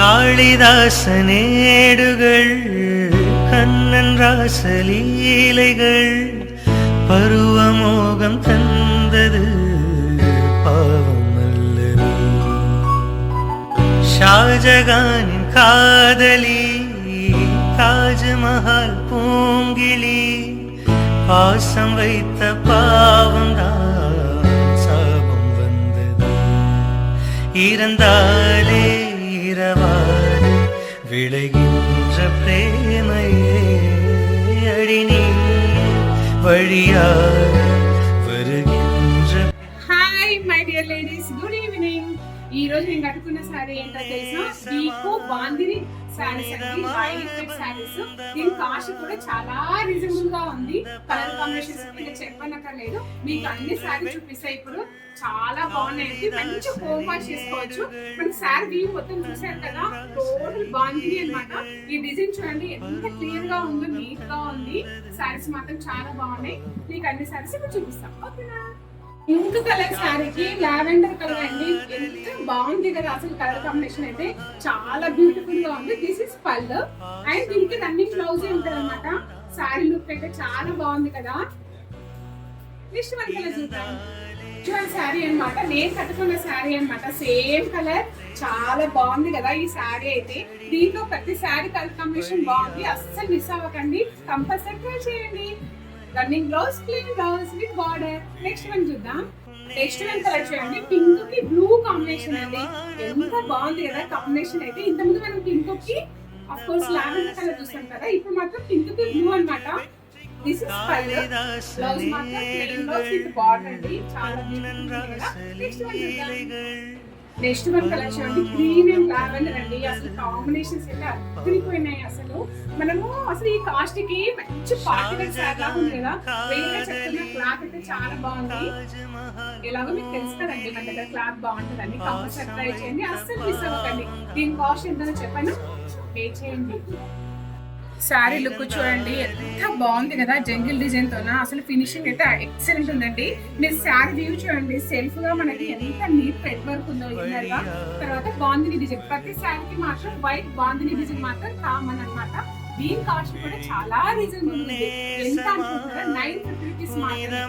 காளிதாசனேடுகள் கண்ணன் ராசலீலைகள் பருவமோகம் தந்தது பாவம் அல்லது. ஷாஜகானின் காதலி தாஜ்மஹால் பூங்கிளி பாசம் வைத்த பாவம்தான் சாபம் வந்தது. இறந்தாலே இரவாது விளைகின்ற பிரேமையே அடினீ வழியாக வருகின்ற. Hi my dear ladies, good evening. ఈ రోజు నేను కట్టుకున్న సారీ ఏంటో తెలుసా? డీకో బాందిని సారీస్ అండి, వైట్ ఫిట్ సారీస్. దీని కాస్ట్ కూడా చాలా రీజనబుల్ గా ఉంది. కలర్ కాంబినేషన్స్ ఇంకా చెప్పనక్కర్లేదు. మీకు అన్ని సారీ చూపిస్తాయి ఇప్పుడు. చాలా బాగున్నాయి, మంచి హోమ్ వాష్ చేసుకోవచ్చు. మనకి సారీ వ్యూ మొత్తం చూసారు కదా, టోటల్ బాందిని అన్నమాట. ఈ డిజైన్ చూడండి ఎంత క్లియర్ గా ఉందో, నీట్ గా ఉంది. సారీస్ మాత్రం చాలా బాగున్నాయి. మీకు అన్ని సారీస్ ఇప్పుడు చూపిస్తాం, ఓకేనా? పింక్ కలర్ శారీకి లావెండర్ కలర్ అండి, ఎంత బాగుంది కదా అసలు. కలర్ కాంబినేషన్ అయితే చాలా బ్యూటిఫుల్ గా ఉంది. దిస్ ఇస్ పళ్ళు అండ్ దీనికి రన్నింగ్ బ్లౌజ్ ఉంటుంది అనమాట. శారీ లుక్ అయితే చాలా బాగుంది కదా. నెక్స్ట్ వన్ కలర్ చూద్దాం. శారీ అన్నమాట, నేను కట్టుకున్న శారీ అన్నమాట. సేమ్ కలర్, చాలా బాగుంది కదా ఈ శారీ అయితే. దీంట్లో ప్రతి శారీ కలర్ కాంబినేషన్ బాగుంది, అస్సలు మిస్ అవ్వకండి, కంపల్సరీ ట్రై చేయండి. Running blouse, plain blouse with border. Next one చూద్దాం. నెక్స్ట్ వన్ కలర్ చూడండి, పింక్ కి బ్లూ కాంబినేషన్ అండి. ఎంత బాగుంది కదా కాంబినేషన్ అయితే. ఇంతకుముందు మనం పింక్ కి ఆఫ్ కోర్స్ లావెండర్ కలర్ చూస్తాం కదా, ఇప్పుడు మాత్రం పింక్ కి బ్లూ అన్నమాట. This is colour. బ్లౌజ్ మాత్రం ప్లెయిన్ బ్లౌజ్ విత్ బార్డర్ అండి, చాలా బ్యూటిఫుల్ కదా. నెక్స్ట్ వన్ చూద్దాం. నెక్స్ట్ వన్ కలర్ చూడండి, గ్రీన్ అండ్ లావెండర్ అండి. అసలు కాంబినేషన్స్ అయితే అదిరిపోయినాయి అసలు. మనము అసలు ఈ కాస్ట్ కి మంచి పార్టీ వేర్ శారీ లాగా ఉంది కదా. వేరే చెప్తున్న క్లాత్ అయితే చాలా బాగుంది. ఎలాగో మీకు తెలుసు కదండి మన దగ్గర క్లాత్ బాగుంటుందని. కంపల్సరీ ట్రై చేయండి, అస్సలు మిస్ అవ్వకండి. దీని కాస్ట్ ఎంతో చెప్పాను, పే చేయండి. శారీ లుక్ చూడండి ఎంత బాగుంది కదా, జంగిల్ డిజైన్ తోన. అసలు ఫినిషింగ్ అయితే ఎక్సలెంట్ ఉందండి. మీరు శారీ వ్యూ చూడండి, సెల్ఫ్ గా మనకి ఎంత నీట్ థ్రెడ్ వర్క్ ఉందో ఇన్నర్ గా. తర్వాత బాందిని డిజైన్, ప్రతి శారీకి మాత్రం వైట్ బాందిని డిజైన్ మాత్రం కామన్ అన్నమాట. దీని కాస్ట్ కూడా చాలా రీజనబుల్ ఉంది. ఎంత అనుకుంటారా? 950 రూపీస్ మాత్రమే.